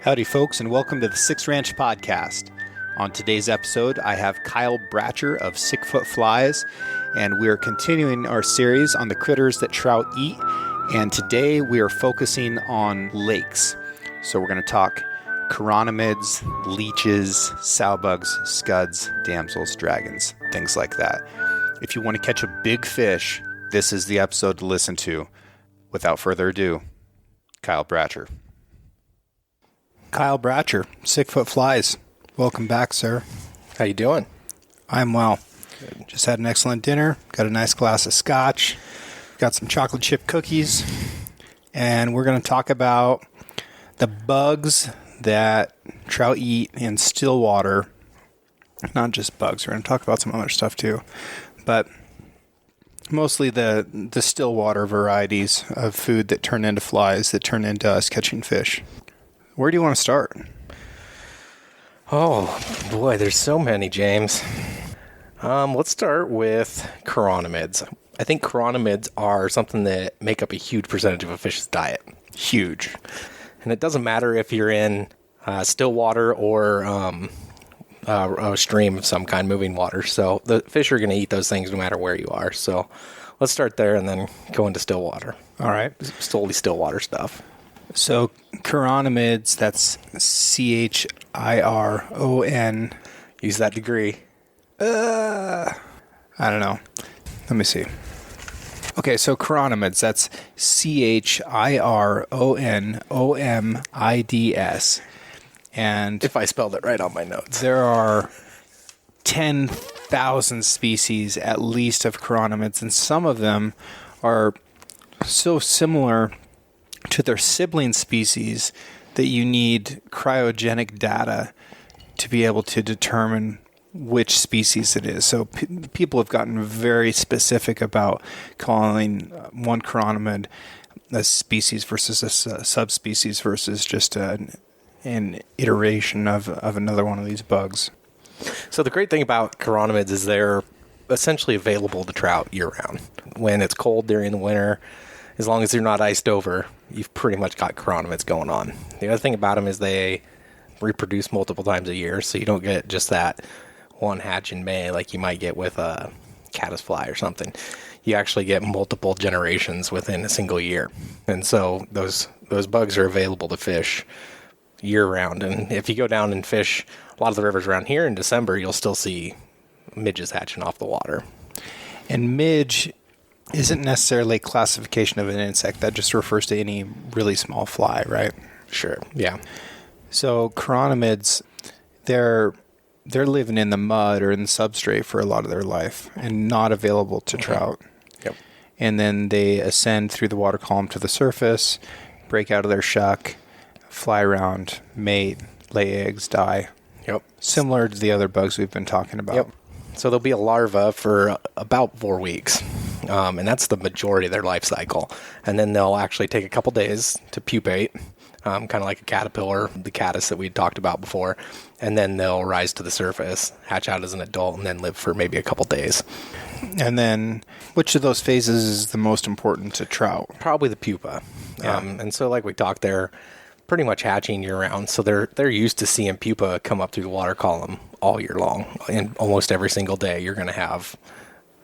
Howdy, folks, and welcome to the Six Ranch Podcast. On today's episode, I have Kyle Bratcher of Sickfoot Flies, and we are continuing our series on the critters that trout eat. And today we are focusing on lakes. So we're going to talk chironomids, leeches, sowbugs, scuds, damsels, dragons, things like that. If you want to catch a big fish, this is the episode to listen to. Without further ado, Kyle Bratcher. Kyle Bratcher, Sickfoot Flies. Welcome back, sir. How you doing? I'm well. Good. Just had an excellent dinner. Got a nice glass of scotch. Got some chocolate chip cookies. And we're going to talk about the bugs that trout eat in still water. Not just bugs. We're going to talk about some other stuff too. But mostly the still water varieties of food that turn into flies, that turn into us catching fish. Where do you want to start? Oh, boy, there's so many, James. Let's start with chironomids. I think chironomids are something that make up a huge percentage of a fish's diet. Huge. And it doesn't matter if you're in still water or a stream of some kind, moving water. So the fish are going to eat those things no matter where you are. So let's start there and then go into still water. All right. Solely still water stuff. So chironomids, that's Chiron. Use that degree. I don't know. Let me see. Okay, so chironomids, that's Chironomids. And if I spelled it right on my notes. There are 10,000 species at least of chironomids, and some of them are so similar to their sibling species that you need cryogenic data to be able to determine which species it is. So people have gotten very specific about calling one chironomid a species versus a subspecies versus just an iteration of another one of these bugs. So the great thing about chironomids is they're essentially available to trout year-round. When it's cold during the winter, as long as they're not iced over, you've pretty much got chironomids going on. The other thing about them is they reproduce multiple times a year, so you don't get just that one hatch in May like you might get with a caddisfly or something. You actually get multiple generations within a single year. And so those bugs are available to fish year-round. And if you go down and fish a lot of the rivers around here in December, you'll still see midges hatching off the water. And midge isn't necessarily a classification of an insect. That just refers to any really small fly, right? Sure, yeah. So chironomids, they're living in the mud or in the substrate for a lot of their life and not available to trout. Yep. And then they ascend through the water column to the surface, break out of their shuck, fly around, mate, lay eggs, die. Yep. Similar to the other bugs we've been talking about. Yep. So they'll be a larva for about 4 weeks, and that's the majority of their life cycle. And then they'll actually take a couple days to pupate, kind of like a caterpillar, the caddis that we talked about before. And then they'll rise to the surface, hatch out as an adult, and then live for maybe a couple days. And then which of those phases is the most important to trout? Probably the pupa. Yeah. And so like we talked, they're pretty much hatching year-round. So they're used to seeing pupa come up through the water column all year long. And almost every single day you're going to have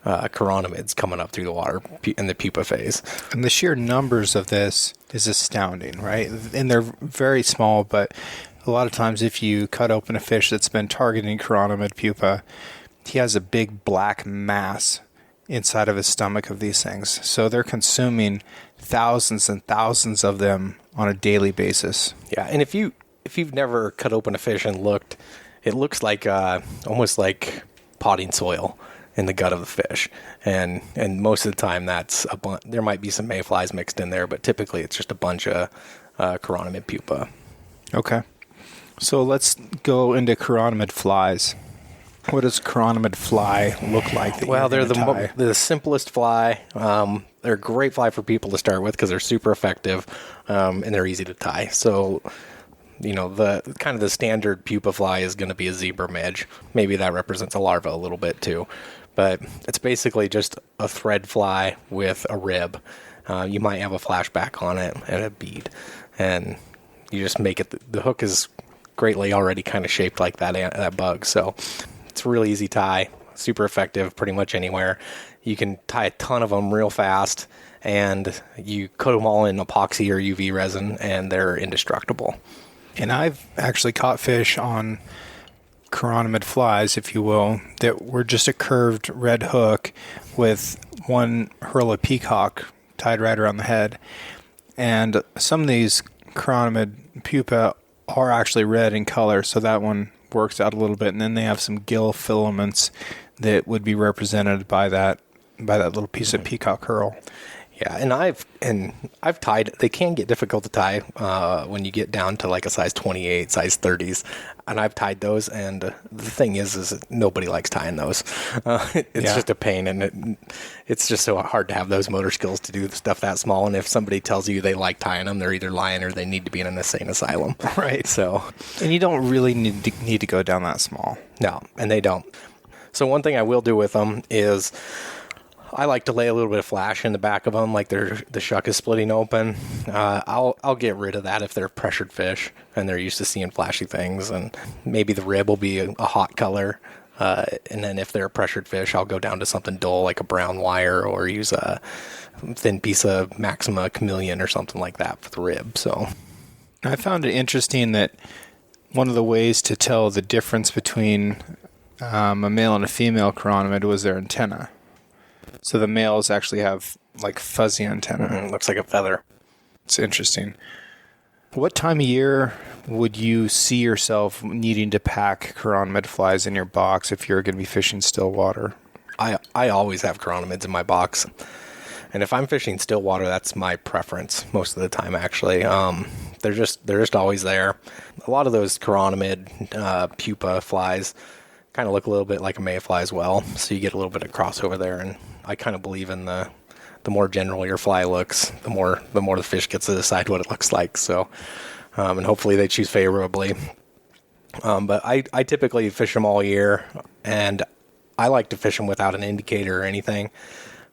chironomids coming up through the water in the pupa phase. And the sheer numbers of this is astounding, right? And they're very small, but a lot of times if you cut open a fish that's been targeting chironomid pupa, he has a big black mass inside of his stomach of these things. So they're consuming thousands and thousands of them on a daily basis. Yeah, and if you've never cut open a fish and looked, it looks like almost like potting soil in the gut of the fish, and most of the time that's there might be some mayflies mixed in there, but typically it's just a bunch of chironomid pupa. Okay, so let's go into chironomid flies. What does chironomid fly look like? Well, they're the simplest fly. They're a great fly for people to start with because they're super effective and they're easy to tie. So, you know, the kind of the standard pupa fly is going to be a zebra midge. Maybe that represents a larva a little bit too, but it's basically just a thread fly with a rib. You might have a flashback on it and a bead, and you just make it, the hook is greatly already kind of shaped like that bug. So it's a really easy tie, super effective pretty much anywhere. You can tie a ton of them real fast, and you coat them all in epoxy or UV resin, and they're indestructible. And I've actually caught fish on chironomid flies, if you will, that were just a curved red hook with one hurl of peacock tied right around the head. And some of these chironomid pupa are actually red in color, so that one works out a little bit. And then they have some gill filaments that would be represented by that little piece of peacock hurl. Yeah, and I've tied. They can get difficult to tie when you get down to like a size 28, size 30s, and I've tied those. And the thing is nobody likes tying those. It's just a pain, and it's just so hard to have those motor skills to do stuff that small. And if somebody tells you they like tying them, they're either lying or they need to be in an insane asylum. Right. So, and you don't really need to go down that small. No, and they don't. So one thing I will do with them is, I like to lay a little bit of flash in the back of them, like the shuck is splitting open. I'll get rid of that if they're pressured fish and they're used to seeing flashy things, and maybe the rib will be a hot color. And then if they're a pressured fish, I'll go down to something dull like a brown wire, or use a thin piece of Maxima chameleon or something like that for the rib. So I found it interesting that one of the ways to tell the difference between a male and a female chironomid was their antenna. So the males actually have like fuzzy antenna. Mm-hmm. Looks like a feather. It's interesting. What time of year would you see yourself needing to pack chironomid flies in your box if you're going to be fishing still water? I always have chironomids in my box. And if I'm fishing still water, that's my preference most of the time, actually. They're just always there. A lot of those chironomid pupa flies kind of look a little bit like a mayfly as well, so you get a little bit of crossover there. And I kind of believe in the more general your fly looks, the more the fish gets to decide what it looks like. So, and hopefully they choose favorably. But I typically fish them all year, and I like to fish them without an indicator or anything.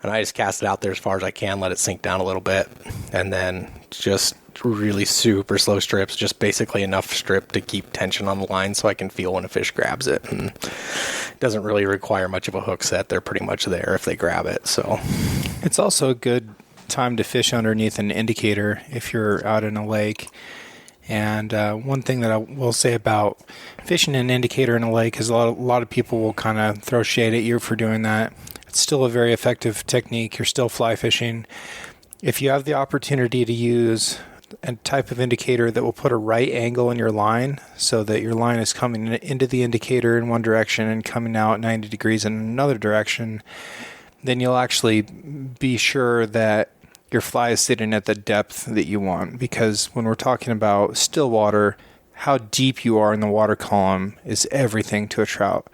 And I just cast it out there as far as I can, let it sink down a little bit, and then just really super slow strips, just basically enough strip to keep tension on the line so I can feel when a fish grabs it. And it doesn't really require much of a hook set. They're pretty much there if they grab it. So it's also a good time to fish underneath an indicator if you're out in a lake. And one thing that I will say about fishing an indicator in a lake is a lot of people will kind of throw shade at you for doing that. It's still a very effective technique. You're still fly fishing. If you have the opportunity to use a type of indicator that will put a right angle in your line so that your line is coming into the indicator in one direction and coming out 90 degrees in another direction, then you'll actually be sure that your fly is sitting at the depth that you want. Because when we're talking about still water, how deep you are in the water column is everything to a trout.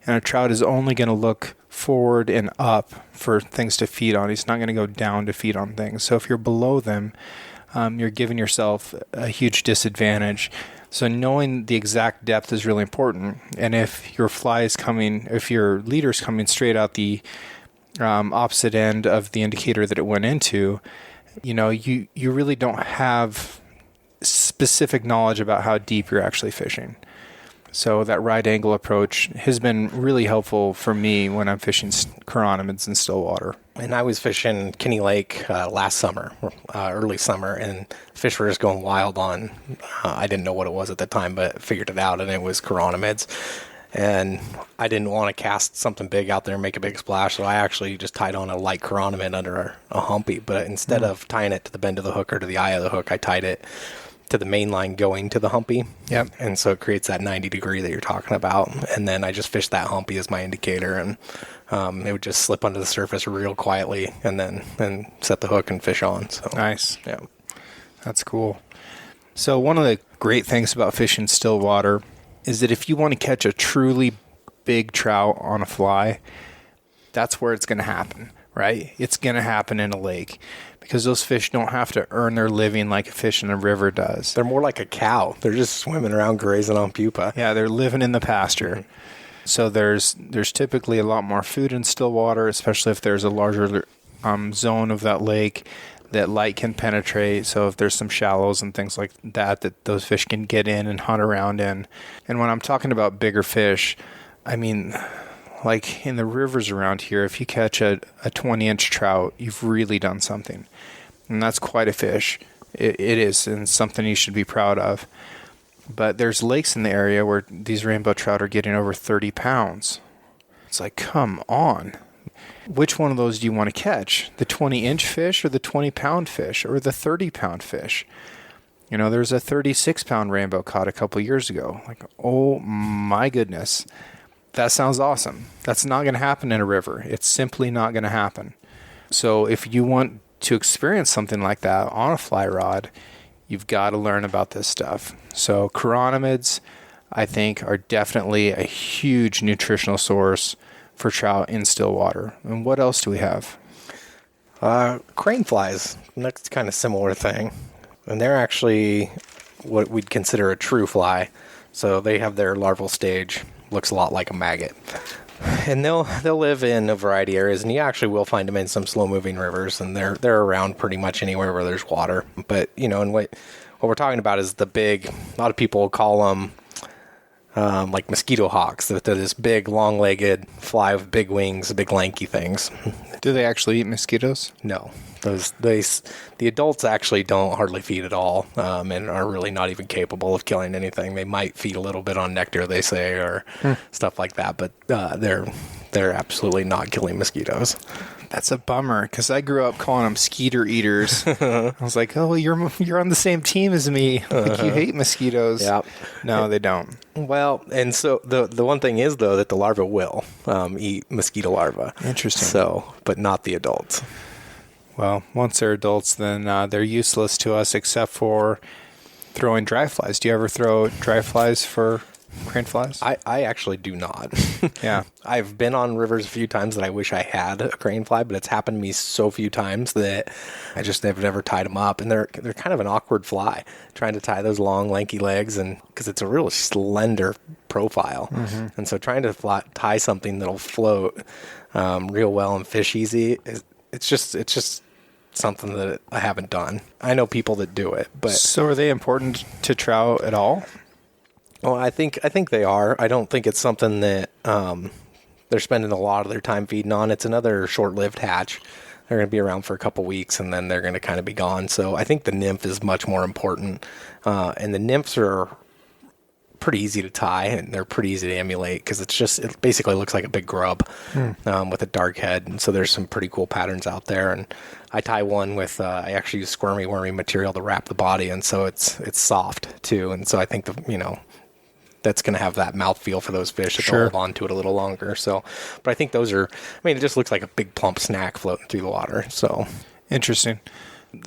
And a trout is only going to look forward and up for things to feed on. He's not going to go down to feed on things. So if you're below them, you're giving yourself a huge disadvantage. So knowing the exact depth is really important. And if your fly is coming, if your leader is coming straight out the opposite end of the indicator that it went into, you really don't have specific knowledge about how deep you're actually fishing. So that right angle approach has been really helpful for me when I'm fishing chironomids in still water. And I was fishing Kinney Lake last summer, early summer, and fish were just going wild on, I didn't know what it was at the time, but figured it out, and it was chironomids. And I didn't want to cast something big out there and make a big splash, so I actually just tied on a light chironomid under a humpy. But instead of tying it to the bend of the hook or to the eye of the hook, I tied it to the main line going to the humpy. Yep. And so it creates that 90 degree that you're talking about. And then I just fished that humpy as my indicator, and it would just slip under the surface real quietly and then set the hook and fish on. So nice. Yeah. That's cool. So one of the great things about fishing still water is that if you want to catch a truly big trout on a fly, that's where it's going to happen, right? It's going to happen in a lake, because those fish don't have to earn their living like a fish in a river does. They're more like a cow. They're just swimming around grazing on pupa. Yeah, they're living in the pasture. Mm-hmm. So there's typically a lot more food in still water, especially if there's a larger zone of that lake that light can penetrate. So if there's some shallows and things like that, that those fish can get in and hunt around in. And when I'm talking about bigger fish, I mean, like in the rivers around here, if you catch a 20-inch trout, you've really done something. And that's quite a fish. It is, and something you should be proud of. But there's lakes in the area where these rainbow trout are getting over 30 pounds. It's like, come on. Which one of those do you want to catch? The 20-inch fish or the 20-pound fish or the 30-pound fish? You know, there's a 36-pound rainbow caught a couple years ago. Like, oh my goodness. That sounds awesome. That's not going to happen in a river. It's simply not going to happen. So if you want to experience something like that on a fly rod, you've got to learn about this stuff. So chironomids, I think, are definitely a huge nutritional source for trout in still water. And what else do we have? Crane flies. That's kind of similar thing. And they're actually what we'd consider a true fly. So they have their larval stage. Looks a lot like a maggot. And they'll live in a variety of areas, and you actually will find them in some slow-moving rivers, and they're around pretty much anywhere where there's water. But, you know, and what we're talking about is the big, a lot of people call them like mosquito hawks. They're this big, long-legged fly with big wings, big lanky things. Do they actually eat mosquitoes? No. The adults actually don't hardly feed at all, and are really not even capable of killing anything. They might feed a little bit on nectar, they say, or stuff like that, but they're absolutely not killing mosquitoes. That's a bummer, because I grew up calling them skeeter eaters. I was like, oh, you're on the same team as me. Like, you hate mosquitoes. Yeah. No, they don't. Well, and so the one thing is, though, that the larvae will eat mosquito larvae. Interesting. So, but not the adults. Well, once they're adults, then they're useless to us except for throwing dry flies. Do you ever throw dry flies for crane flies? I actually do not. Yeah. I've been on rivers a few times that I wish I had a crane fly, but it's happened to me so few times that I just have never tied them up. And they're kind of an awkward fly, trying to tie those long, lanky legs, and because it's a real slender profile. Mm-hmm. And so trying to tie something that'll float real well and fish easy, it's just something that I haven't done. I know people that do it, but so are they important to trout at all? Well, I think they are. I don't think it's something that they're spending a lot of their time feeding on. It's another short-lived hatch. They're going to be around for a couple weeks, and then they're going to kind of be gone. So I think the nymph is much more important. And the nymphs are pretty easy to tie, and they're pretty easy to emulate because it basically looks like a big grub with a dark head. And so there's some pretty cool patterns out there. And I tie one with I actually use squirmy wormy material to wrap the body, and so it's soft too. And so I think that's going to have that mouthfeel for those fish that hold on to it a little longer. So, but I think those are, it just looks like a big plump snack floating through the water. So interesting.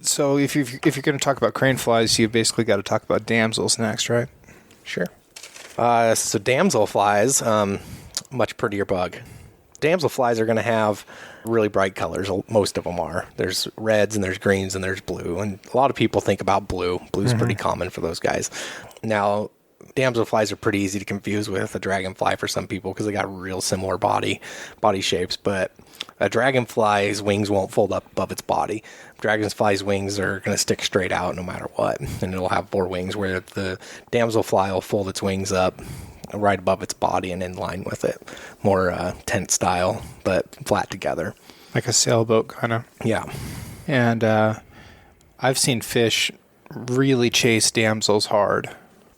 So if you're going to talk about crane flies, you've basically got to talk about damsels next, right? Sure. So damsel flies, much prettier bug. Damsel flies are going to have really bright colors. Most of them are. There's reds and there's greens and there's blue. And a lot of people think about blue. Blue's pretty common for those guys. Now, damsel flies are pretty easy to confuse with a dragonfly for some people because they got real similar body shapes. But a dragonfly's wings won't fold up above its body. Dragonfly's wings are going to stick straight out no matter what, and it'll have 4 wings, where the damselfly will fold its wings up right above its body and in line with it. More tent style, but flat together. Like a sailboat, kind of. Yeah. And I've seen fish really chase damsels hard.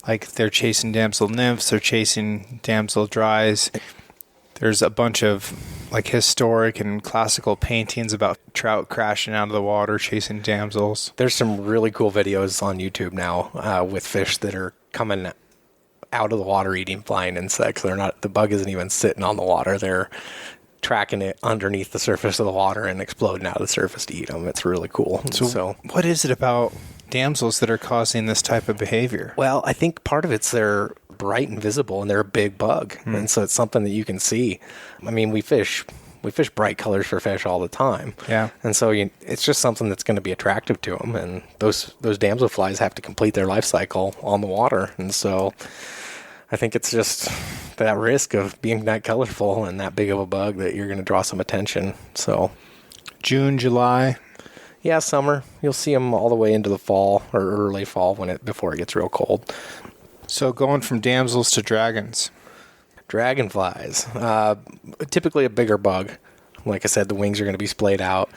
Like, they're chasing damsel nymphs, they're chasing damsel dries. There's a bunch of like historic and classical paintings about trout crashing out of the water chasing damsels. There's some really cool videos on YouTube now with fish that are coming out of the water eating flying insects. The bug isn't even sitting on the water. They're tracking it underneath the surface of the water and exploding out of the surface to eat them. It's really cool. So what is it about damsels that are causing this type of behavior? Well, I think part of it's they're bright and visible, and they're a big bug, and so it's something that you can see. I mean, we fish bright colors for fish all the time, and so it's just something that's going to be attractive to them. And those damselflies have to complete their life cycle on the water, and so I think it's just that risk of being that colorful and that big of a bug that you're going to draw some attention. So June, July. Yeah, summer. You'll see them all the way into the fall or early fall before it gets real cold. So going from damsels to dragons. Dragonflies, typically a bigger bug. Like I said, the wings are going to be splayed out.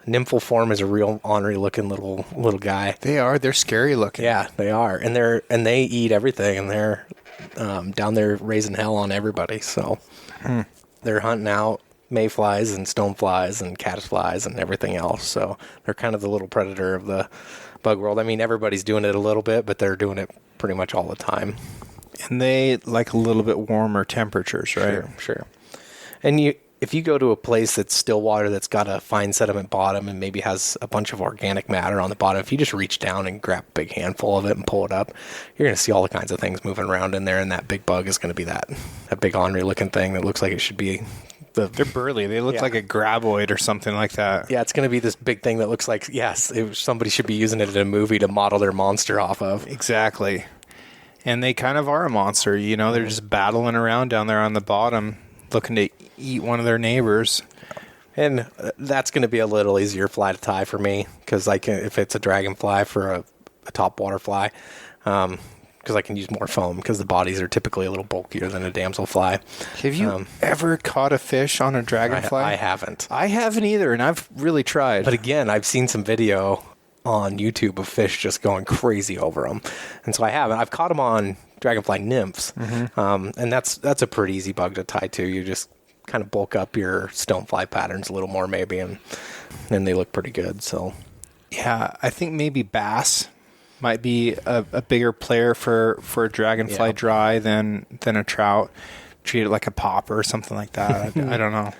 Nymphal form is a real ornery looking little guy. They're scary looking. Yeah, they are, and they eat everything, and they're down there raising hell on everybody. So they're hunting out mayflies and stoneflies and caddisflies and everything else. So they're kind of the little predator of the bug world. I mean, everybody's doing it a little bit, but they're doing it pretty much all the time. And they like a little bit warmer temperatures, right? Sure. And if you go to a place that's still water, that's got a fine sediment bottom and maybe has a bunch of organic matter on the bottom, if you just reach down and grab a big handful of it and pull it up, you're going to see all the kinds of things moving around in there, and that big bug is going to be that big ornery looking thing that looks like it should be. They're burly. They look like a graboid or something like that. Yeah, it's going to be this big thing that looks like, somebody should be using it in a movie to model their monster off of. Exactly. And they kind of are a monster. You know, they're just battling around down there on the bottom, looking to eat one of their neighbors. And that's going to be a little easier fly to tie for me, because if it's a dragonfly for a topwater fly, because I can use more foam, because the bodies are typically a little bulkier than a damselfly. Have you ever caught a fish on a dragonfly? I haven't. I haven't either, and I've really tried. But again, I've seen some video on YouTube of fish just going crazy over them, and so I haven't. I've caught them on dragonfly nymphs, and that's a pretty easy bug to tie to. You just kind of bulk up your stonefly patterns a little more, maybe, and they look pretty good. So, yeah, I think maybe bass might be a bigger player for a dragonfly dry than a trout. Treat it like a popper or something like that. I don't know.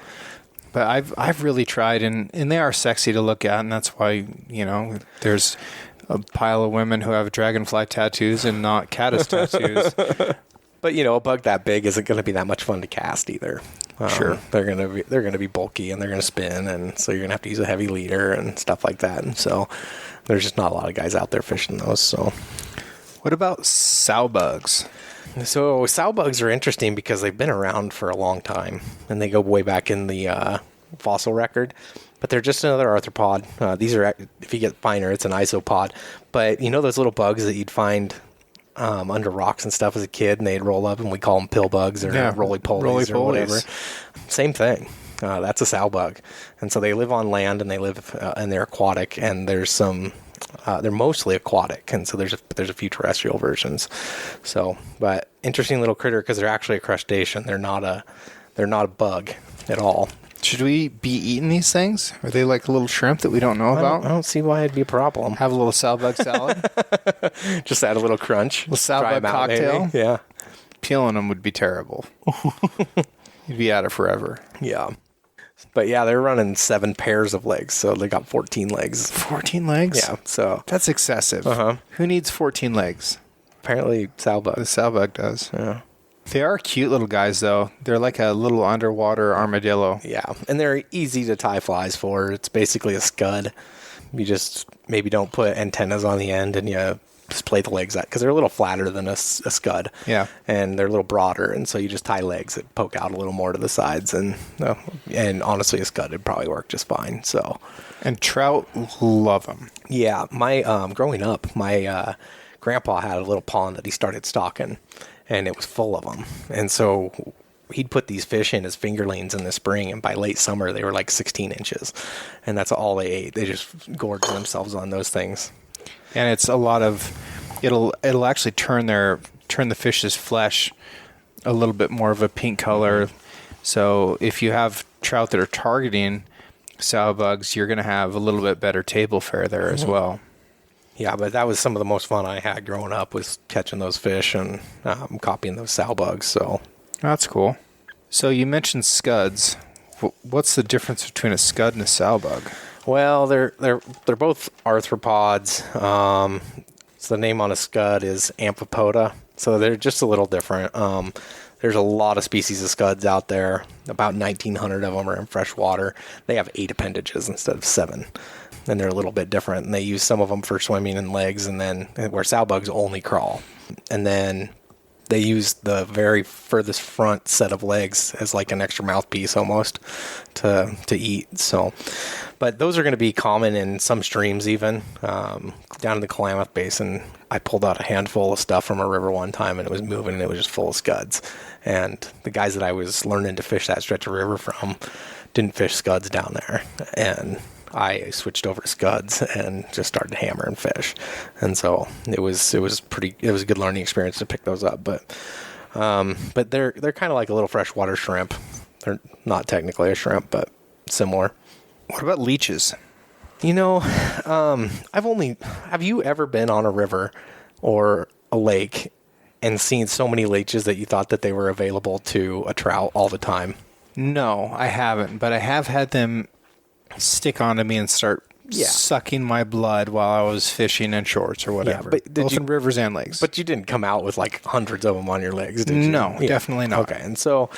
But I've really tried, and they are sexy to look at, and that's why, you know, there's a pile of women who have dragonfly tattoos and not caddis tattoos. But you know, a bug that big isn't going to be that much fun to cast either. Sure, they're going to be bulky, and they're going to spin, and so you're going to have to use a heavy leader and stuff like that. And so there's just not a lot of guys out there fishing those. So, what about sow bugs? So sow bugs are interesting because they've been around for a long time, and they go way back in the fossil record. But they're just another arthropod. These are, if you get finer, it's an isopod. But you know those little bugs that you'd find under rocks and stuff as a kid, and they'd roll up, and we call them pill bugs or roly-polies or whatever. Same thing. That's a sow bug. And so they live on land, and they live and they're aquatic, and there's some. They're mostly aquatic, and so there's a few terrestrial versions. So, but interesting little critter because they're actually a crustacean. They're not a bug at all. Should we be eating these things? Are they like a little shrimp that we don't know about? I don't see why it'd be a problem. Have a little sow bug salad. Just add a little crunch. A sow bug cocktail. Maybe. Yeah. Peeling them would be terrible. You'd be at it forever. Yeah. But yeah, they're running 7 pairs of legs, so they got 14 legs. 14 legs? Yeah, so that's excessive. Who needs 14 legs? Apparently, sow bug. The sow bug does. Yeah. They are cute little guys, though. They're like a little underwater armadillo. Yeah, and they're easy to tie flies for. It's basically a scud. You just maybe don't put antennas on the end, and you splay the legs out because they're a little flatter than a scud. Yeah, and they're a little broader, and so you just tie legs that poke out a little more to the sides, and honestly, a scud would probably work just fine. So, and trout love them. Yeah, my growing up, my grandpa had a little pond that he started stocking, and it was full of them, and so he'd put these fish in as fingerlings in the spring, and by late summer they were like 16 inches, and that's all they ate. They just gorged themselves on those things. And it's a lot of it'll actually turn the fish's flesh a little bit more of a pink color. So if you have trout that are targeting sow bugs, you're going to have a little bit better table fare there as well. Yeah, but that was some of the most fun I had growing up, was catching those fish and copying those sow bugs. So that's cool. So you mentioned scuds. What's the difference between a scud and a sow bug? Well, they're both arthropods. So the name on a scud is Amphipoda. So they're just a little different. There's a lot of species of scuds out there. About 1,900 of them are in fresh water. They have 8 appendages instead of 7. And they're a little bit different. And they use some of them for swimming and legs, and then where sow bugs only crawl. And then they use the very furthest front set of legs as like an extra mouthpiece almost to eat. So, But those are going to be common in some streams even. Down in the Klamath Basin, I pulled out a handful of stuff from a river one time, and it was moving, and it was just full of scuds. And the guys that I was learning to fish that stretch of river from didn't fish scuds down there. And I switched over to scuds and just started to hammer and fish. And so it was a good learning experience to pick those up. But they're kind of like a little freshwater shrimp. They're not technically a shrimp, but similar. What about leeches? You know, have you ever been on a river or a lake and seen so many leeches that you thought that they were available to a trout all the time? No, I haven't, but I have had them stick onto me and start sucking my blood while I was fishing in shorts or whatever. But both in rivers and lakes. But you didn't come out with like hundreds of them on your legs, did you? No, definitely not. Okay, and so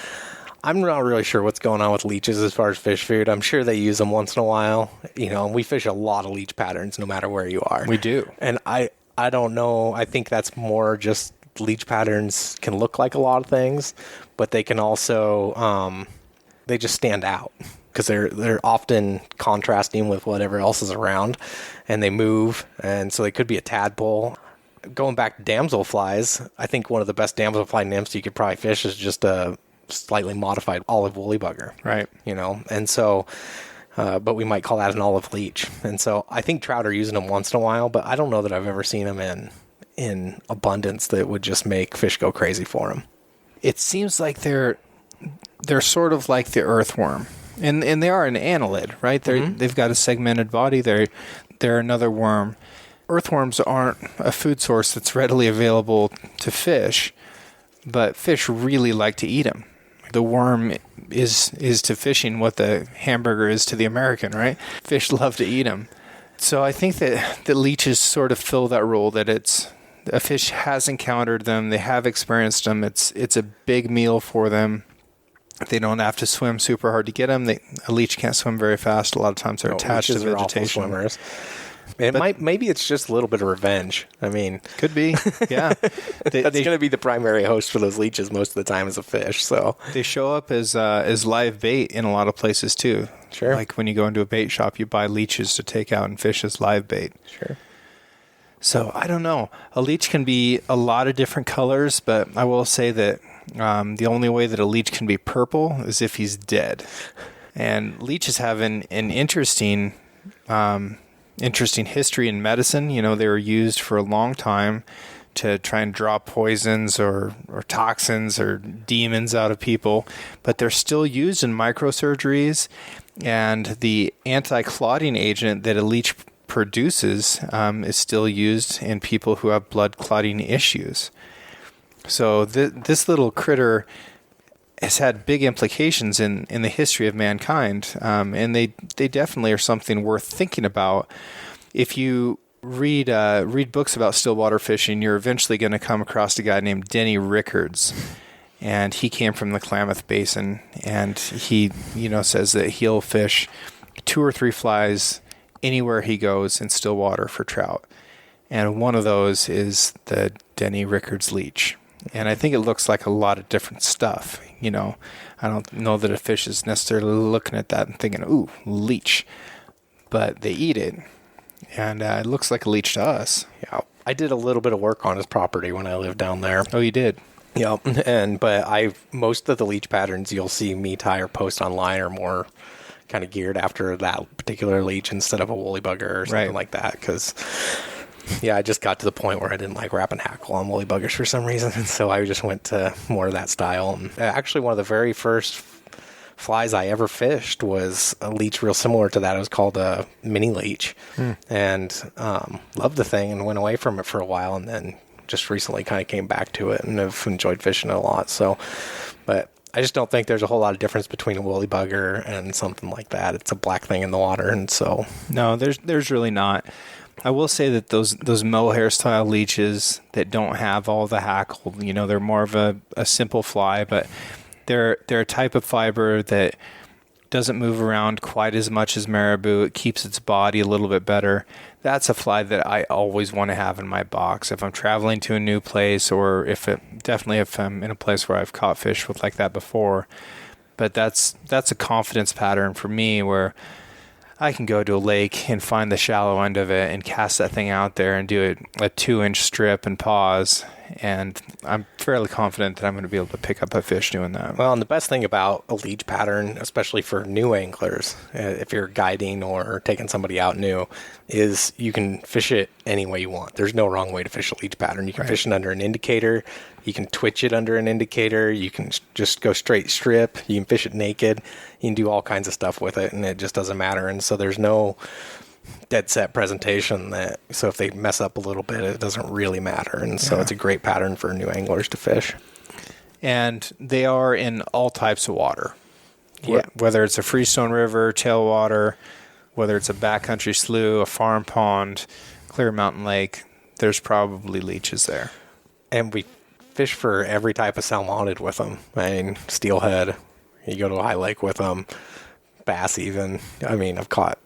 I'm not really sure what's going on with leeches as far as fish food. I'm sure they use them once in a while. You know, we fish a lot of leech patterns no matter where you are. We do. And I don't know. I think that's more just leech patterns can look like a lot of things, but they can also, they just stand out because they're often contrasting with whatever else is around, and they move. And so they could be a tadpole. Going back to damselflies, I think one of the best damselfly nymphs you could probably fish is just a slightly modified olive woolly bugger. Right. You know, and so, but we might call that an olive leech. And so I think trout are using them once in a while, but I don't know that I've ever seen them in abundance that would just make fish go crazy for them. It seems like they're sort of like the earthworm. And they are an annelid, right? They've got a segmented body. They're another worm. Earthworms aren't a food source that's readily available to fish, but fish really like to eat them. The worm is to fishing what the hamburger is to the American, right? Fish love to eat them. So I think that the leeches sort of fill that role, that a fish has encountered them, they have experienced them, it's a big meal for them. They don't have to swim super hard to get them. A leech can't swim very fast. A lot of times they're attached to vegetation. Swimmers. Maybe it's just a little bit of revenge. I mean, could be. Yeah, that's going to be the primary host for those leeches most of the time as a fish. So they show up as live bait in a lot of places too. Sure. Like when you go into a bait shop, you buy leeches to take out and fish as live bait. Sure. So I don't know. A leech can be a lot of different colors, but I will say that the only way that a leech can be purple is if he's dead. And leeches have an interesting history in medicine. You know, they were used for a long time to try and draw poisons or toxins or demons out of people, but they're still used in microsurgeries, and the anti-clotting agent that a leech produces is still used in people who have blood clotting issues. So this little critter has had big implications in the history of mankind, and they definitely are something worth thinking about. If you read books about stillwater fishing, you're eventually going to come across a guy named Denny Rickards, and he came from the Klamath Basin, and he says that he'll fish 2 or 3 flies anywhere he goes in stillwater for trout, and one of those is the Denny Rickards leech. And I think it looks like a lot of different stuff. You know, I don't know that a fish is necessarily looking at that and thinking, ooh, leech. But they eat it. And it looks like a leech to us. Yeah. I did a little bit of work on his property when I lived down there. Oh, you did? Yeah. But most of the leech patterns you'll see me tie or post online are more kind of geared after that particular leech instead of a woolly bugger or something like that. Because yeah, I just got to the point where I didn't like wrapping hackle on woolly buggers for some reason, and so I just went to more of that style. And actually, one of the very first flies I ever fished was a leech real similar to that. It was called a mini leech, and loved the thing and went away from it for a while, and then just recently kind of came back to it and have enjoyed fishing it a lot. So, but I just don't think there's a whole lot of difference between a woolly bugger and something like that. It's a black thing in the water, and so no, there's really not. I will say that those mohair style leeches that don't have all the hackle, they're more of a simple fly, but they're a type of fiber that doesn't move around quite as much as marabou. It keeps its body a little bit better. That's a fly that I always want to have in my box if I'm traveling to a new place, or if I'm in a place where I've caught fish with like that before. But that's a confidence pattern for me where I can go to a lake and find the shallow end of it and cast that thing out there and do a 2-inch strip and pause. And I'm fairly confident that I'm going to be able to pick up a fish doing that. Well, and the best thing about a leech pattern, especially for new anglers, if you're guiding or taking somebody out new, is you can fish it any way you want. There's no wrong way to fish a leech pattern. You can fish it under an indicator. You can twitch it under an indicator. You can just go straight strip. You can fish it naked. You can do all kinds of stuff with it, and it just doesn't matter. And so there's no dead set presentation so if they mess up a little bit, it doesn't really matter. And so it's a great pattern for new anglers to fish. And they are in all types of water. Yeah. Whether it's a freestone river, tailwater, whether it's a backcountry slough, a farm pond, clear mountain lake, there's probably leeches there. And we fish for every type of salmonid with them. I mean, steelhead, you go to a high lake with them, bass even. I mean, I've caught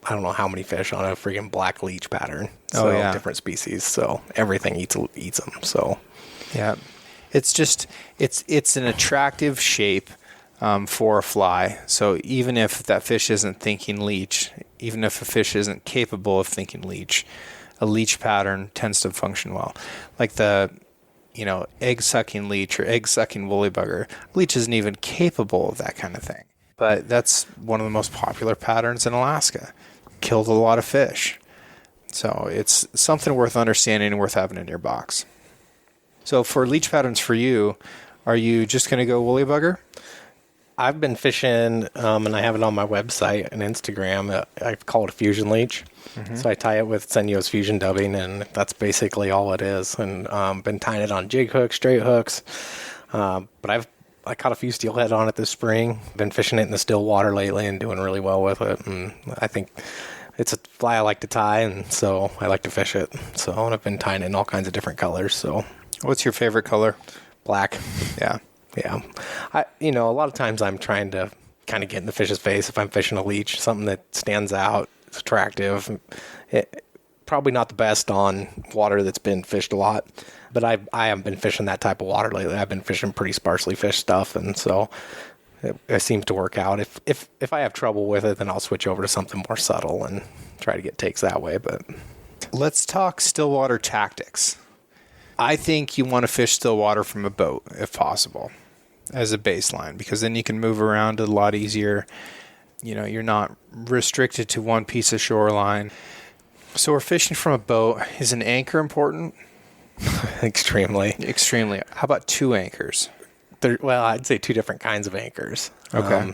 I don't know how many fish on a freaking black leech pattern. So different species. So everything eats them. So yeah, it's just it's an attractive shape for a fly. So even if that fish isn't thinking leech, even if a fish isn't capable of thinking leech, a leech pattern tends to function well. Like the egg sucking leech or egg sucking woolly bugger. Leech isn't even capable of that kind of thing. But that's one of the most popular patterns in Alaska. Killed a lot of fish. So it's something worth understanding and worth having in your box. So for leech patterns for you, are you just going to go woolly bugger? I've been fishing, and I have it on my website and Instagram. I call it a fusion leech. Mm-hmm. So I tie it with Senyo's fusion dubbing, and that's basically all it is. And been tying it on jig hooks, straight hooks. But I caught a few steelhead on it this spring. Been fishing it in the still water lately and doing really well with it. And I think it's a fly I like to tie, and so I like to fish it. So I've been tying it in all kinds of different colors. So, what's your favorite color? Black. Yeah. A lot of times I'm trying to kind of get in the fish's face if I'm fishing a leech, something that stands out, it's attractive. Probably not the best on water that's been fished a lot, but I haven't been fishing that type of water lately. I've been fishing pretty sparsely fished stuff, and so it seems to work out. If I have trouble with it, then I'll switch over to something more subtle and try to get takes that way. But let's talk stillwater tactics. I think you want to fish stillwater from a boat if possible as a baseline, because then you can move around a lot easier. You're not restricted to one piece of shoreline. So we're fishing from a boat. Is an anchor important? Extremely. How about 2 anchors? Well, I'd say 2 different kinds of anchors. Okay.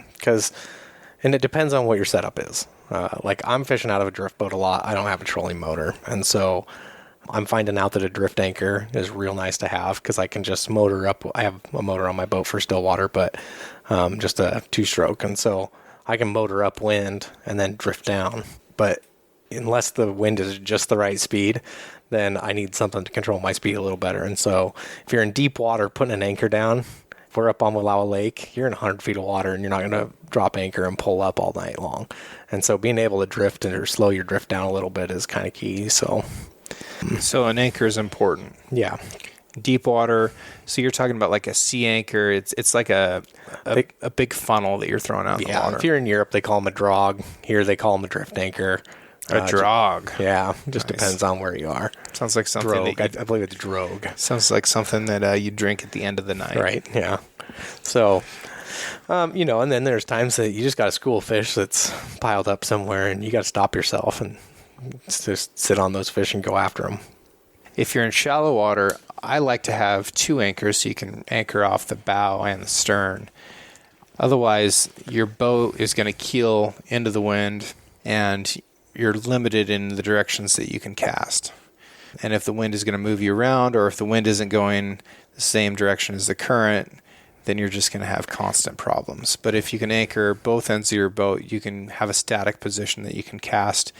And it depends on what your setup is. Like I'm fishing out of a drift boat a lot. I don't have a trolling motor. And so I'm finding out that a drift anchor is real nice to have because I can just motor up. I have a motor on my boat for stillwater, but just a 2-stroke. And so I can motor upwind and then drift down. But unless the wind is just the right speed, then I need something to control my speed a little better. And so if you're in deep water, putting an anchor down, if we're up on Wallowa Lake, you're in 100 feet of water and you're not going to drop anchor and pull up all night long. And so being able to drift or slow your drift down a little bit is kind of key. So an anchor is important. Yeah. Deep water. So you're talking about like a sea anchor. It's like a big funnel that you're throwing out in the water. If you're in Europe, they call them a drog. Here they call them a drift anchor. A drog. Just depends on where you are. Sounds like something. Drogue. I believe it's drogue. Sounds like something that you drink at the end of the night. Right. Yeah. So, and then there's times that you just got a school of fish that's piled up somewhere, and you got to stop yourself and just sit on those fish and go after them. If you're in shallow water, I like to have 2 anchors so you can anchor off the bow and the stern. Otherwise, your boat is going to keel into the wind, and you're limited in the directions that you can cast. And if the wind is going to move you around, or if the wind isn't going the same direction as the current, then you're just going to have constant problems. But if you can anchor both ends of your boat, you can have a static position that you can cast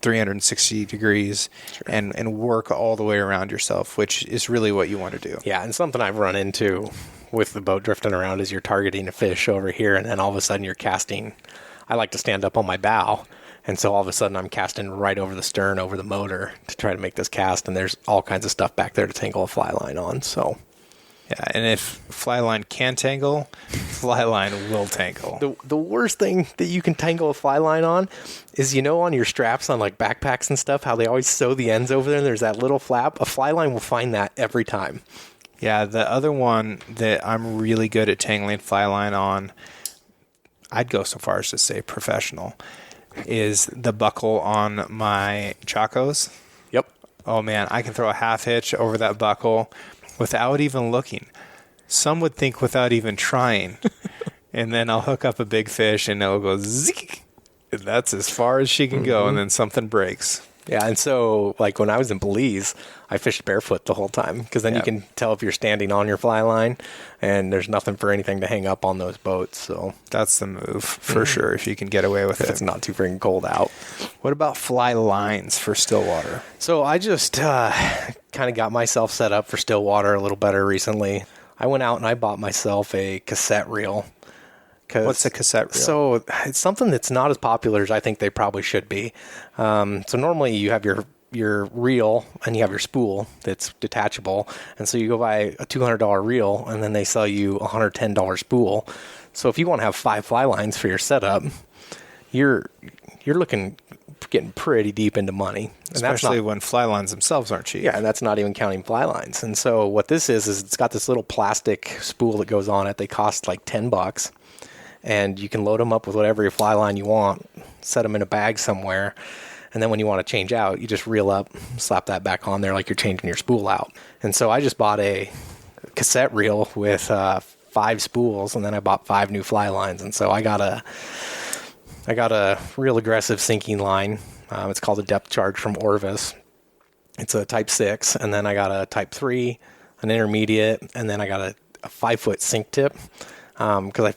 360 degrees and work all the way around yourself, which is really what you want to do. Yeah, and something I've run into with the boat drifting around is you're targeting a fish over here, and then all of a sudden you're casting. I like to stand up on my bow, and so all of a sudden I'm casting right over the stern, over the motor to try to make this cast, and there's all kinds of stuff back there to tangle a fly line on. So, yeah, and if fly line can tangle, fly line will tangle. The worst thing that you can tangle a fly line on is, on your straps on like backpacks and stuff, how they always sew the ends over there and there's that little flap. A fly line will find that every time. Yeah, the other one that I'm really good at tangling fly line on, I'd go so far as to say professional, is the buckle on my Chacos. Yep. Oh man, I can throw a half hitch over that buckle without even looking. Some would think without even trying. And then I'll hook up a big fish and it'll go zik. That's as far as she can go, and then something breaks. Yeah, and so like when I was in Belize, I fished barefoot the whole time because then you can tell if you're standing on your fly line and there's nothing for anything to hang up on those boats. So that's the move for sure if you can get away with it. It's not too freaking cold out. What about fly lines for still water? So I just kind of got myself set up for still water a little better recently. I went out and I bought myself a cassette reel. What's a cassette reel? So it's something that's not as popular as I think they probably should be. So normally you have your reel and you have your spool that's detachable. And so you go buy a $200 reel and then they sell you a $110 spool. So if you want to have 5 fly lines for your setup, you're getting pretty deep into money. And especially when fly lines themselves aren't cheap. Yeah, and that's not even counting fly lines. And so what this is it's got this little plastic spool that goes on it. They cost like $10. And you can load them up with whatever your fly line you want, set them in a bag somewhere, and then when you want to change out, you just reel up, slap that back on there like you're changing your spool out. And so I just bought a cassette reel with 5 spools, and then I bought 5 new fly lines. And so I got a real aggressive sinking line. It's called a depth charge from Orvis. It's a type 6, and then I got a type 3, an intermediate, and then I got a 5-foot sink tip because I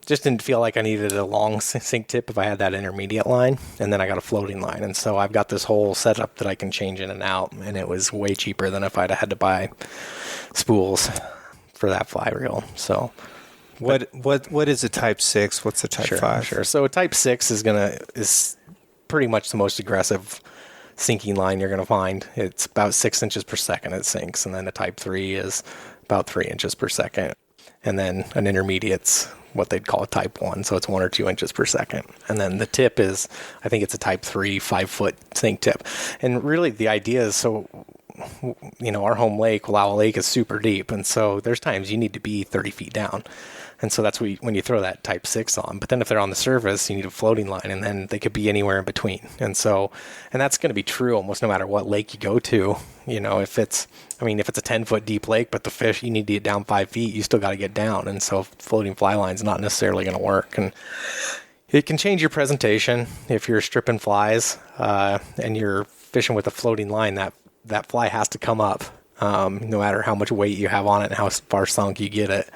just didn't feel like I needed a long sink tip if I had that intermediate line, and then I got a floating line. And so I've got this whole setup that I can change in and out, and it was way cheaper than if I'd had to buy spools for that fly reel. So what is a type 6? What's a type 5? Sure. So a type 6 is pretty much the most aggressive sinking line you're going to find. It's about 6 inches per second it sinks, and then a type 3 is about 3 inches per second. And then an intermediate's what they'd call a type 1, so it's 1 or 2 inches per second. And then the tip is, I think it's a type 3 5-foot sink tip. And really the idea is, so, our home lake, Wallowa Lake, is super deep, and so there's times you need to be 30 feet down. And so that's when you throw that type 6 on. But then if they're on the surface, you need a floating line, and then they could be anywhere in between. And that's going to be true almost no matter what lake you go to. If it's a 10-foot deep lake, but the fish, you need to get down 5 feet, you still got to get down. And so floating fly line's not necessarily going to work. And it can change your presentation if you're stripping flies and you're fishing with a floating line. That fly has to come up, no matter how much weight you have on it and how far sunk you get it.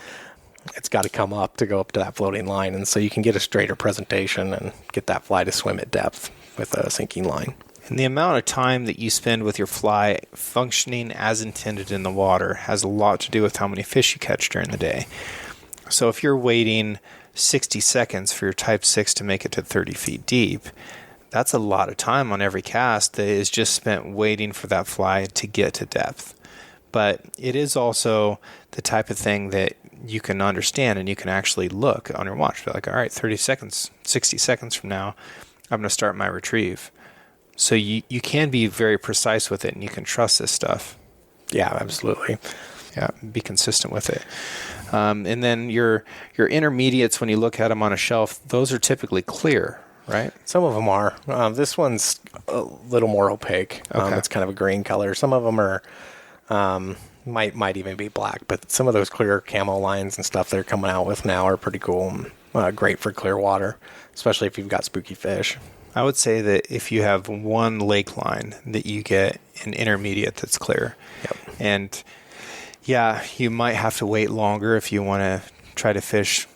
It's got to come up to go up to that floating line. And so you can get a straighter presentation and get that fly to swim at depth with a sinking line. And the amount of time that you spend with your fly functioning as intended in the water has a lot to do with how many fish you catch during the day. So if you're waiting 60 seconds for your type 6 to make it to 30 feet deep, that's a lot of time on every cast that is just spent waiting for that fly to get to depth. But it is also the type of thing that you can understand and you can actually look on your watch. Be like, all right, 30 seconds, 60 seconds from now, I'm going to start my retrieve. So you can be very precise with it and you can trust this stuff. Yeah, absolutely. Yeah, be consistent with it. And then your intermediates, when you look at them on a shelf, those are typically clear, right? Some of them are. This one's a little more opaque. Okay. It's kind of a green color. Some of them are might even be black, but some of those clear camo lines and stuff they're coming out with now are pretty cool and great for clear water, especially if you've got spooky fish. I would say that if you have one lake line, that you get an intermediate that's clear. Yep. And yeah, you might have to wait longer if you want to try to fish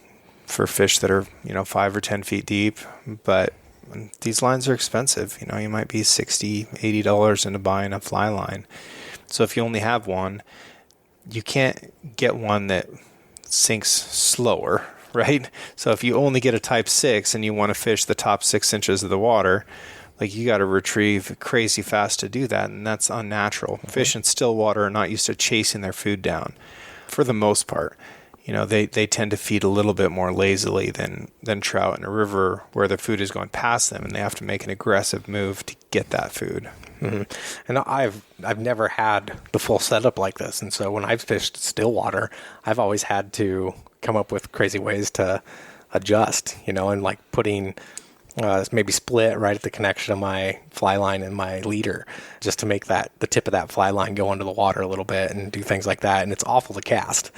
for fish that are, 5 or 10 feet deep. But these lines are expensive. You might be $60, $80 into buying a fly line. So if you only have one, you can't get one that sinks slower, right? So if you only get a type 6 and you want to fish the top 6 inches of the water, like you got to retrieve crazy fast to do that, and that's unnatural. Mm-hmm. Fish in still water are not used to chasing their food down for the most part. they tend to feed a little bit more lazily than trout in a river where the food is going past them and they have to make an aggressive move to get that food. Mm-hmm. And I've never had the full setup like this. And so when I've fished still water, I've always had to come up with crazy ways to adjust, and like putting maybe split right at the connection of my fly line and my leader just to make the tip of that fly line go into the water a little bit and do things like that. And it's awful to cast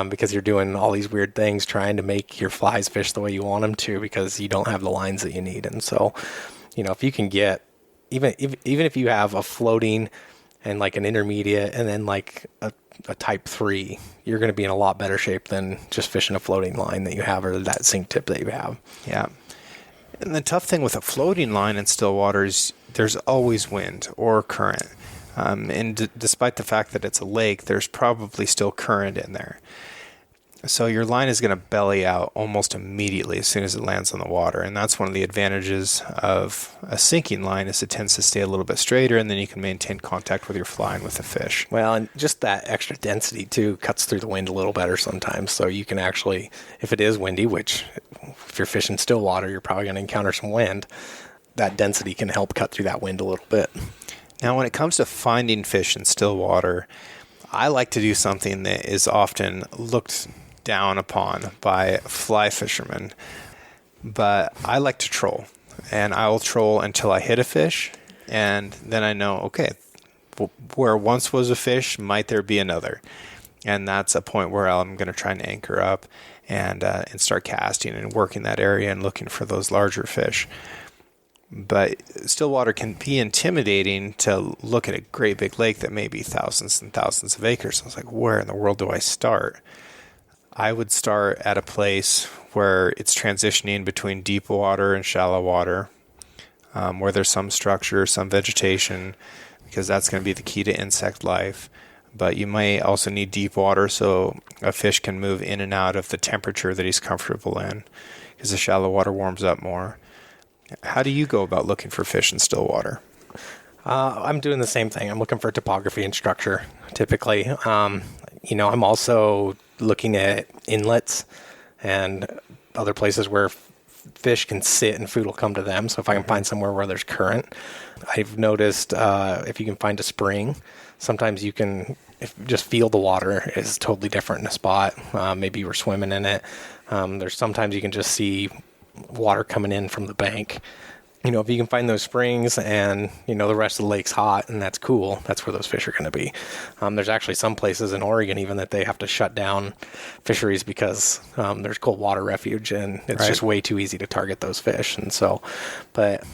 because you're doing all these weird things trying to make your flies fish the way you want them to because you don't have the lines that you need. And so, if you can get, even if you have a floating and like an intermediate and then like a type 3, you're going to be in a lot better shape than just fishing a floating line that you have or that sink tip that you have. Yeah. And the tough thing with a floating line in still water is there's always wind or current. And despite the fact that it's a lake, there's probably still current in there. So your line is going to belly out almost immediately as soon as it lands on the water. And that's one of the advantages of a sinking line is it tends to stay a little bit straighter and then you can maintain contact with your fly and with the fish. Well, and just that extra density too cuts through the wind a little better sometimes. So you can actually, if it is windy, which if you're fishing still water, you're probably going to encounter some wind, that density can help cut through that wind a little bit. Now, when it comes to finding fish in still water, I like to do something that is often looked down upon by fly fishermen, but I like to troll, and I will troll until I hit a fish, and then I know, okay, where once was a fish, might there be another? And that's a point where I'm going to try and anchor up and start casting and working that area and looking for those larger fish. But still water can be intimidating to look at a great big lake that may be thousands and thousands of acres. I was like, where in the world do I start? I would start at a place where it's transitioning between deep water and shallow water, where there's some structure, some vegetation, because that's going to be the key to insect life. But you may also need deep water so a fish can move in and out of the temperature that he's comfortable in, because the shallow water warms up more. How do you go about looking for fish in still water? I'm doing the same thing. I'm looking for topography and structure, typically. I'm also looking at inlets and other places where fish can sit and food will come to them. So if I can find somewhere where there's current, I've noticed if you can find a spring, sometimes you can just feel the water is totally different in a spot. Maybe you were swimming in it. There's sometimes you can just see water coming in from the bank. If you can find those springs and, the rest of the lake's hot and that's cool, that's where those fish are going to be. There's actually some places in Oregon even that they have to shut down fisheries because there's cold water refuge and it's just way too easy to target those fish. And so, but,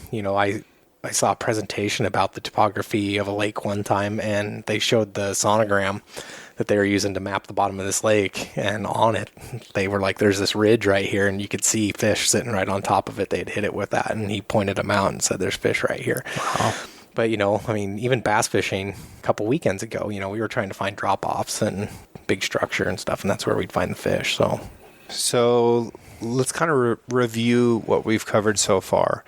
I saw a presentation about the topography of a lake one time and they showed the sonogram that they were using to map the bottom of this lake, and on it they were like, there's this ridge right here and you could see fish sitting right on top of it. They'd hit it with that and he pointed them out and said there's fish right here. Wow. But even bass fishing a couple weekends ago, we were trying to find drop-offs and big structure and stuff, and that's where we'd find the fish. So let's kind of review what we've covered so far.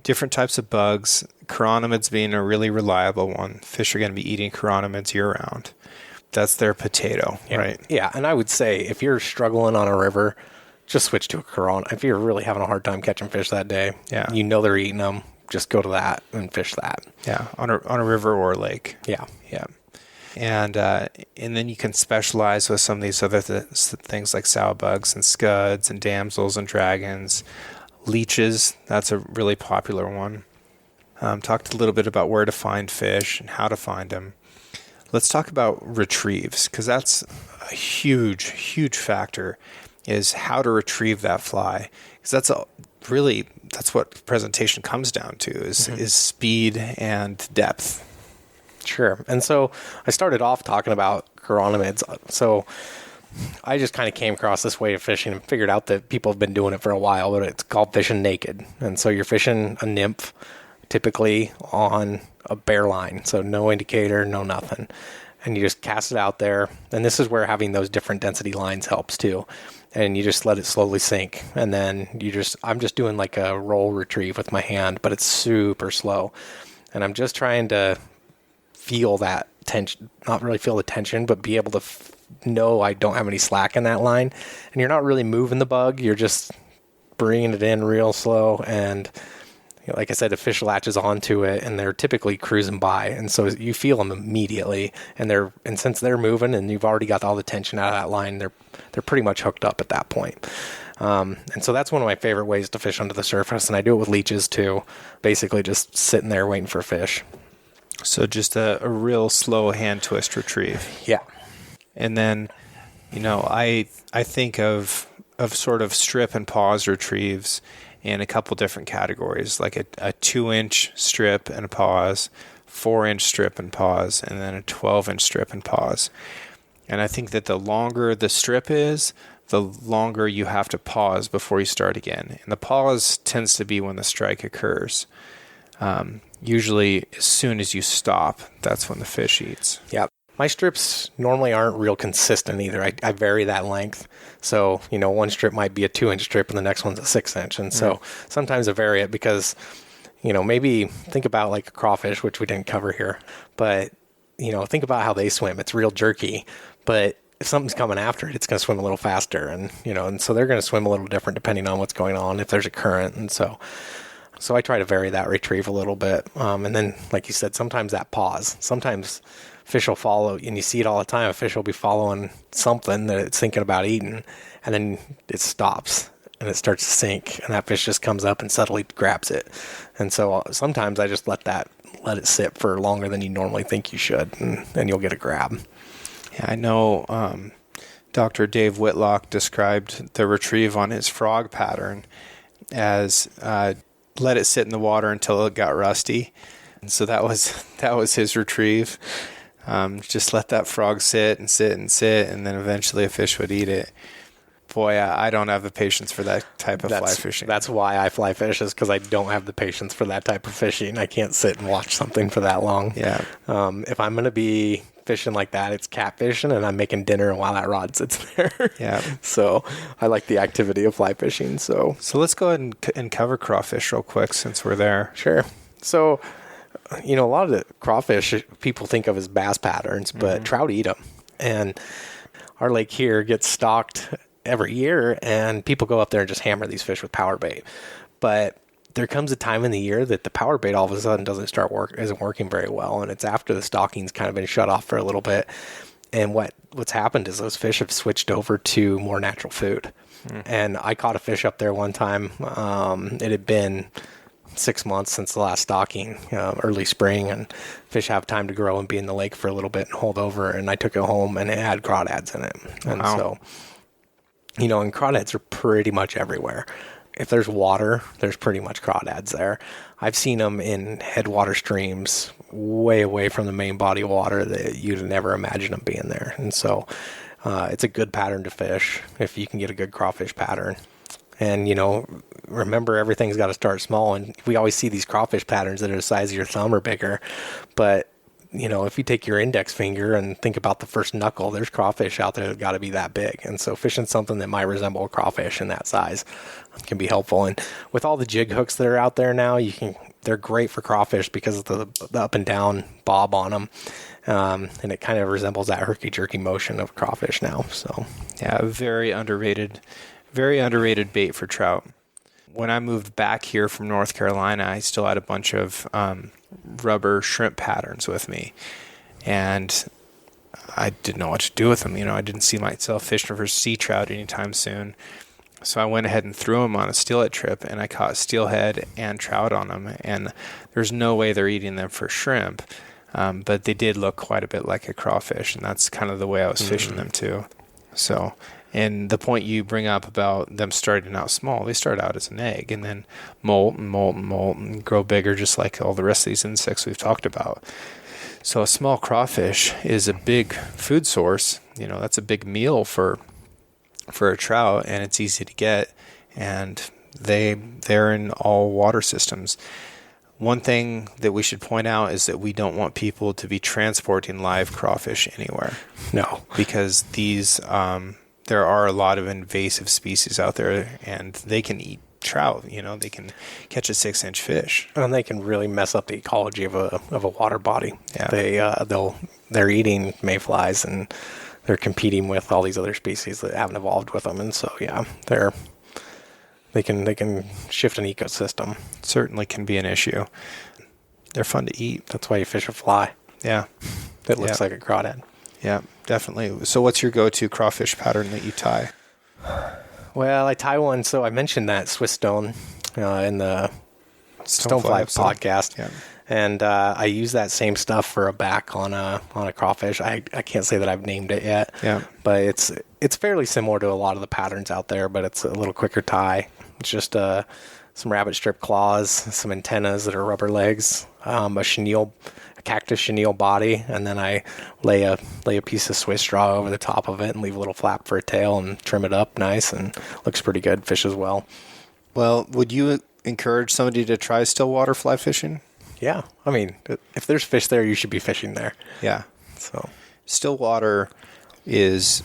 Different types of bugs, chironomids being a really reliable one. Fish are going to be eating chironomids year-round. That's their potato, right? Yeah, and I would say if you're struggling on a river, just switch to a chironomid. If you're really having a hard time catching fish that day, they're eating them, just go to that and fish that. Yeah, on a river or a lake. Yeah. And then you can specialize with some of these other things like sow bugs and scuds and damsels and dragons. Leeches, that's a really popular one. Talked a little bit about where to find fish and how to find them. Let's talk about retrieves, because that's a huge, huge factor, is how to retrieve that fly. Because that's what presentation comes down to, is speed and depth. Sure. And so I started off talking about chironomids. So I just kind of came across this way of fishing and figured out that people have been doing it for a while, but it's called fishing naked. And so you're fishing a nymph typically on a bare line. So no indicator, no nothing. And you just cast it out there. And this is where having those different density lines helps too. And you just let it slowly sink. And then I'm just doing like a roll retrieve with my hand, but it's super slow. And I'm just trying to feel that tension, not really feel the tension, but be able to know I don't have any slack in that line, and you're not really moving the bug. You're just bringing it in real slow, and like I said, the fish latches onto it, and they're typically cruising by, and so you feel them immediately. And since they're moving, and you've already got all the tension out of that line, they're pretty much hooked up at that point. And so that's one of my favorite ways to fish under the surface, and I do it with leeches too. Basically, just sitting there waiting for fish. So just a real slow hand twist retrieve. Yeah. And then, I think of sort of strip and pause retrieves in a couple different categories, like a 2-inch strip and a pause, 4-inch strip and pause, and then a 12-inch strip and pause. And I think that the longer the strip is, the longer you have to pause before you start again. And the pause tends to be when the strike occurs. Usually as soon as you stop, that's when the fish eats. Yeah. My strips normally aren't real consistent either. I vary that length. So, one strip might be a 2-inch strip and the next one's a 6-inch. And so sometimes I vary it because, maybe think about like a crawfish, which we didn't cover here, but, think about how they swim. It's real jerky, but if something's coming after it, it's going to swim a little faster. And, and so they're going to swim a little different depending on what's going on, if there's a current. And so I try to vary that retrieve a little bit. And then, like you said, sometimes that pause. Sometimes fish will follow, and you see it all the time. A fish will be following something that it's thinking about eating, and then it stops, and it starts to sink, and that fish just comes up and subtly grabs it. And so sometimes I just let it sit for longer than you normally think you should, and then you'll get a grab. Yeah, I know Dr. Dave Whitlock described the retrieve on his frog pattern as let it sit in the water until it got rusty. And so that was his retrieve. Just let that frog sit, and then eventually a fish would eat it. Boy, I don't have the patience for that type of fly fishing. That's why I fly fish, is because I don't have the patience for that type of fishing. I can't sit and watch something for that long. Yeah. If I'm going to be fishing like that, it's catfishing, and I'm making dinner while that rod sits there. Yeah. So I like the activity of fly fishing. So let's go ahead and cover crawfish real quick since we're there. Sure. So, a lot of the crawfish people think of as bass patterns, but trout eat them. And our lake here gets stocked every year, and people go up there and just hammer these fish with power bait. But there comes a time in the year that the power bait all of a sudden isn't working very well, and it's after the stocking's kind of been shut off for a little bit. And what's happened is those fish have switched over to more natural food. And I caught a fish up there one time. It had been 6 months since the last stocking, early spring, and fish have time to grow and be in the lake for a little bit and hold over. And I took it home, and it had crawdads in it. And so, and crawdads are pretty much everywhere. If there's water, there's pretty much crawdads there. I've seen them in headwater streams way away from the main body of water that you'd never imagine them being there. And so it's a good pattern to fish if you can get a good crawfish pattern. And, remember, everything's got to start small. And we always see these crawfish patterns that are the size of your thumb or bigger. But, if you take your index finger and think about the first knuckle, there's crawfish out there that got to be that big. And so fishing something that might resemble a crawfish in that size can be helpful. And with all the jig hooks that are out there now, they're great for crawfish because of the up and down bob on them. And it kind of resembles that herky-jerky motion of crawfish now. So, yeah, very underrated bait for trout. When I moved back here from North Carolina, I still had a bunch of rubber shrimp patterns with me, and I didn't know what to do with them. I didn't see myself fishing for sea trout anytime soon, so I went ahead and threw them on a steelhead trip, and I caught steelhead and trout on them, and there's no way they're eating them for shrimp, but they did look quite a bit like a crawfish, and that's kind of the way I was fishing them too. So, and the point you bring up about them starting out small, they start out as an egg and then molt and grow bigger, just like all the rest of these insects we've talked about. So a small crawfish is a big food source. That's a big meal for a trout, and it's easy to get, and they're in all water systems. One thing that we should point out is that we don't want people to be transporting live crawfish anywhere. No. Because these, there are a lot of invasive species out there, and they can eat trout. They can catch a 6-inch fish. And they can really mess up the ecology of a water body. Yeah. They're eating mayflies and they're competing with all these other species that haven't evolved with them. And so, yeah, they can shift an ecosystem. Certainly can be an issue. They're fun to eat. That's why you fish a fly. Yeah. That looks like a crawdad. Yeah, definitely. So what's your go-to crawfish pattern that you tie? Well, I tie one. So I mentioned that Swiss stone in the Stonefly podcast. Yeah. And I use that same stuff for a back on a crawfish. I can't say that I've named it yet. Yeah. But it's fairly similar to a lot of the patterns out there, but it's a little quicker tie. It's just some rabbit strip claws, some antennas that are rubber legs, a cactus chenille body, and then I lay a piece of Swiss straw over the top of it and leave a little flap for a tail and trim it up nice, and looks pretty good. Fishes well. Well, would you encourage somebody to try stillwater fly fishing? Yeah. I mean, if there's fish there, you should be fishing there. Yeah. So stillwater is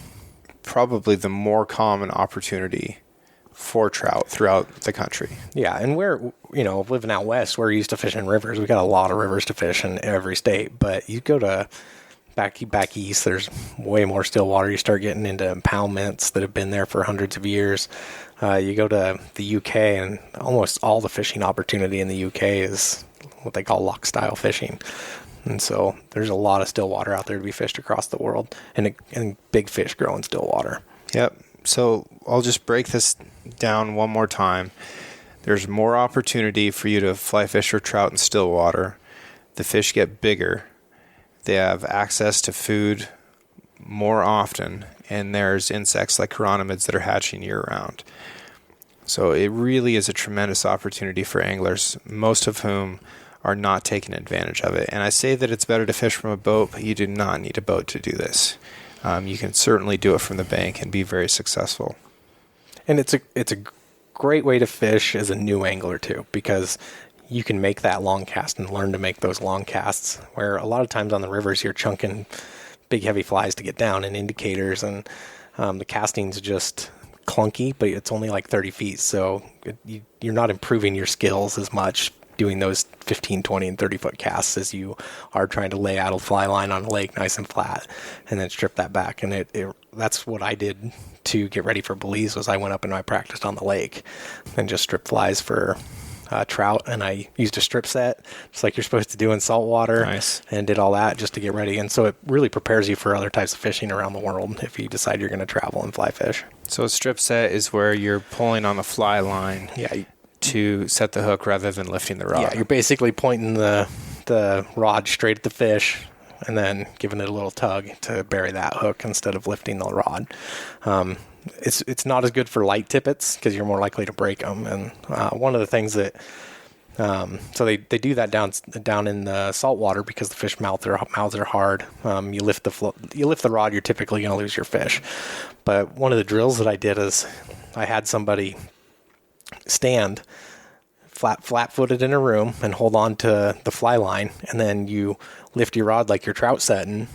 probably the more common opportunity for trout throughout the country. Yeah, and we're, living out west, we're used to fishing rivers. We got a lot of rivers to fish in every state, but you go to back east, there's way more still water. You start getting into impoundments that have been there for hundreds of years. You go to the UK, and almost all the fishing opportunity in the UK is what they call loch style fishing. And so there's a lot of still water out there to be fished across the world, and big fish grow in still water. Yep. So I'll just break this down one more time. There's more opportunity for you to fly fish for trout in still water. The fish get bigger. They have access to food more often, and there's insects like chironomids that are hatching year-round. So it really is a tremendous opportunity for anglers, most of whom are not taking advantage of it. And I say that it's better to fish from a boat, but you do not need a boat to do this. You can certainly do it from the bank and be very successful. And it's a great way to fish as a new angler too, because you can make that long cast and learn to make those long casts, where a lot of times on the rivers you're chunking big heavy flies to get down and indicators, and the casting's just clunky, but it's only like 30 feet. So you're not improving your skills as much doing those 15, 20, and 30-foot casts as you are trying to lay out a fly line on a lake nice and flat and then strip that back. And that's what I did to get ready for Belize. Was I went up and I practiced on the lake and just stripped flies for trout, and I used a strip set just like you're supposed to do in saltwater. Nice. And did all that just to get ready. And so it really prepares you for other types of fishing around the world if you decide you're going to travel and fly fish. So a strip set is where you're pulling on the fly line. Yeah. To set the hook rather than lifting the rod. Yeah, you're basically pointing the rod straight at the fish and then giving it a little tug to bury that hook instead of lifting the rod. It's not as good for light tippets because you're more likely to break them. And one of the things that so they do that down in the salt water because the fish mouths are hard. You lift the rod, you're typically going to lose your fish. But one of the drills that I did is I had somebody stand flat-footed in a room and hold on to the fly line, and then you lift your rod like you're trout setting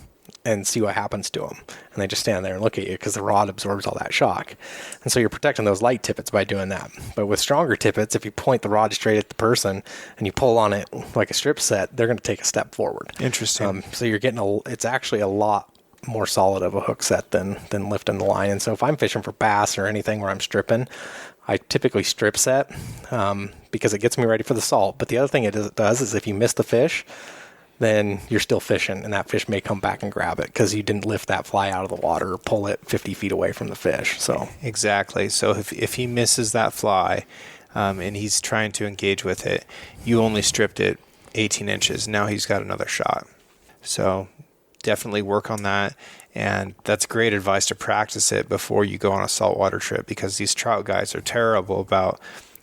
and see what happens to them. And they just stand there and look at you because the rod absorbs all that shock. And so you're protecting those light tippets by doing that. But with stronger tippets, if you point the rod straight at the person and you pull on it like a strip set, they're going to take a step forward. Interesting. So you're getting it's actually a lot more solid of a hook set than lifting the line. And so if I'm fishing for bass or anything where I'm stripping, I typically strip set because it gets me ready for the salt. But the other thing it does is if you miss the fish, then you're still fishing, and that fish may come back and grab it because you didn't lift that fly out of the water or pull it 50 feet away from the fish. So exactly. So if he misses that fly and he's trying to engage with it, you only stripped it 18 inches. Now he's got another shot. So definitely work on that. And that's great advice to practice it before you go on a saltwater trip, because these trout guys are terrible about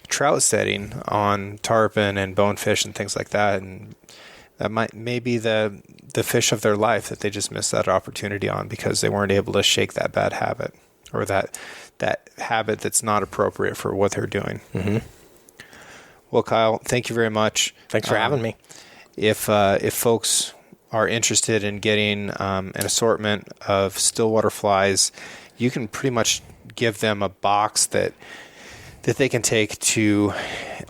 trout setting on tarpon and bonefish and things like that. And that may be the fish of their life that they just missed that opportunity on because they weren't able to shake that bad habit or that habit that's not appropriate for what they're doing. Mm-hmm. Well, Kyle, thank you very much. Thanks for having me. If folks are interested in getting an assortment of stillwater flies, you can pretty much give them a box that that they can take to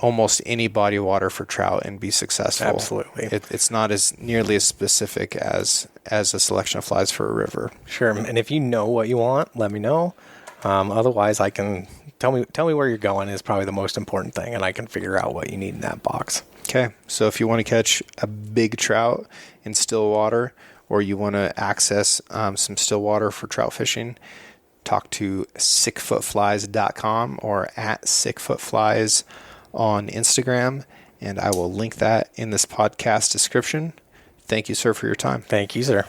almost any body of water for trout and be successful. Absolutely. It's not as nearly as specific as a selection of flies for a river. Sure. And if you know what you want, let me know. Otherwise, I can tell me where you're going is probably the most important thing, and I can figure out what you need in that box. Okay. So if you want to catch a big trout in still water, or you want to access some still water for trout fishing, talk to sickfootflies.com or at sickfootflies on Instagram, and I will link that in this podcast description. Thank you, sir, for your time. Thank you, sir.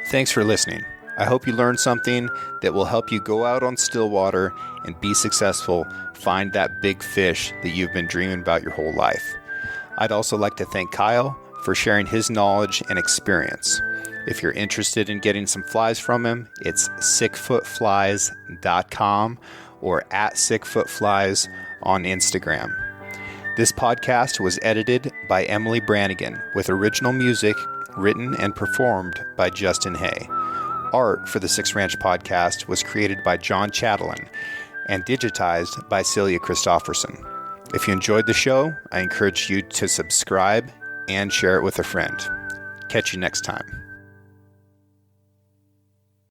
Thanks for listening. I hope you learned something that will help you go out on still water and be successful, find that big fish that you've been dreaming about your whole life. I'd also like to thank Kyle for sharing his knowledge and experience. If you're interested in getting some flies from him, it's sickfootflies.com or at sickfootflies on Instagram. This podcast was edited by Emily Brannigan with original music written and performed by Justin Hay. Art for the Six Ranch podcast was created by John Chatelain and digitized by Celia Christofferson. If you enjoyed the show, I encourage you to subscribe and share it with a friend. Catch you next time.